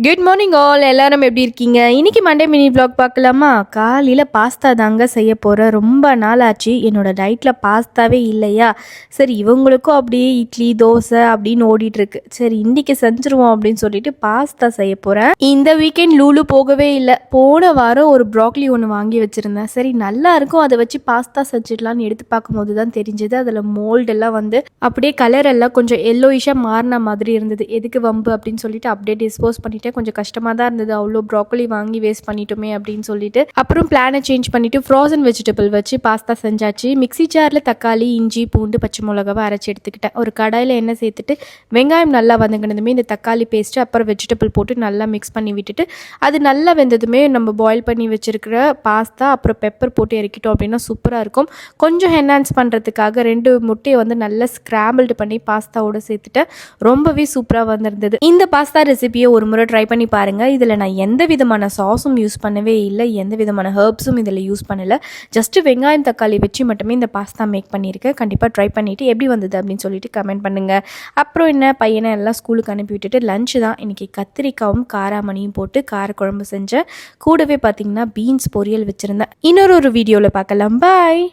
Good morning all, எல்லாரும் எப்படி இருக்கீங்க? இன்னைக்கு மண்டே மினி vlog பார்க்கலாமா? காலையில் பாஸ்தா தாங்க செய்ய போகிறேன். ரொம்ப நாள் ஆச்சு என்னோட டயட்டில் பாஸ்தாவே இல்லையா. சரி, இவங்களுக்கும் அப்படியே இட்லி தோசை அப்படின்னு ஓடிட்டு இருக்கு. சரி, இன்னைக்கு செஞ்சுருவோம் அப்படின்னு சொல்லிட்டு பாஸ்தா செய்ய போகிறேன். இந்த வீக்கெண்ட் லூலு போகவே இல்லை. போன வாரம் ஒரு ப்ராக்லி ஒன்று வாங்கி வச்சுருந்தேன். சரி, நல்லா இருக்கும், அதை வச்சு பாஸ்தா செஞ்சிடலான்னு எடுத்து பார்க்கும்போது தான் தெரிஞ்சது அதில் மோல்டெல்லாம் வந்து அப்படியே கலர் எல்லாம் கொஞ்சம் எல்லோயிஷாக மாறின மாதிரி இருந்தது. எதுக்கு வம்பு அப்படின்னு சொல்லிட்டு அப்படியே டிஸ்போஸ் பண்ணிட்டு கொஞ்சம் கஷ்டமாக தான் இருந்தது. அவ்வளோ ப்ராக்கோலி வாங்கி வேஸ்ட் பண்ணிட்டோமே அப்படின்னு சொல்லிட்டு அப்புறம் பிளானை சேஞ்ச் பண்ணிட்டு ஃப்ரோசன் வெஜிடபிள் வச்சு பாஸ்தா செஞ்சாச்சு. மிக்ஸி ஜாரில் தக்காளி, இஞ்சி, பூண்டு, பச்சை மிளகாவை அரைச்சி எடுத்துக்கிட்டேன். ஒரு கடாயில் எண்ணெய் சேர்த்துட்டு வெங்காயம் நல்லா வதங்கினதுமே இந்த தக்காளி பேஸ்ட்டு அப்புறம் வெஜிடபிள் போட்டு நல்லா மிக்ஸ் பண்ணி விட்டுட்டு அது நல்லா வெந்ததுமே நம்ம பாயில் பண்ணி வச்சிருக்கிற பாஸ்தா அப்புறம் பெப்பர் போட்டு இறக்கிட்டோம் அப்படின்னா சூப்பராக இருக்கும். கொஞ்சம் என்ஹான்ஸ் பண்ணுறதுக்காக 2 முட்டையை வந்து நல்லா ஸ்க்ராம்பிள்டு பண்ணி பாஸ்தாவோட சேர்த்துட்டேன். ரொம்பவே சூப்பராக வந்திருந்தது. இந்த பாஸ்தா ரெசிபியை ஒரு முறை ட்ரை பண்ணி பாருங்கள். இதில் நான் எந்த விதமான சாஸும் யூஸ் பண்ணவே இல்லை, எந்த விதமான ஹர்ப்ஸும் இதில் யூஸ் பண்ணலை. ஜஸ்ட்டு வெங்காயம் தக்காளி வச்சு மட்டுமே இந்த பாஸ்தா மேக் பண்ணியிருக்கேன். கண்டிப்பாக ட்ரை பண்ணிவிட்டு எப்படி வந்தது அப்படின்னு சொல்லிட்டு கமெண்ட் பண்ணுங்கள். அப்புறம் என்ன, பையனை எல்லாம் ஸ்கூலுக்கு அனுப்பி விட்டுட்டு லஞ்சு தான் இன்றைக்கி கத்திரிக்காவும் காராமணியும் போட்டு காரக்குழம்பு செஞ்சேன். கூடவே பார்த்திங்கன்னா பீன்ஸ் பொரியல் வச்சுருந்தேன். இன்னொரு வீடியோவில் பார்க்கலாம். பாய்.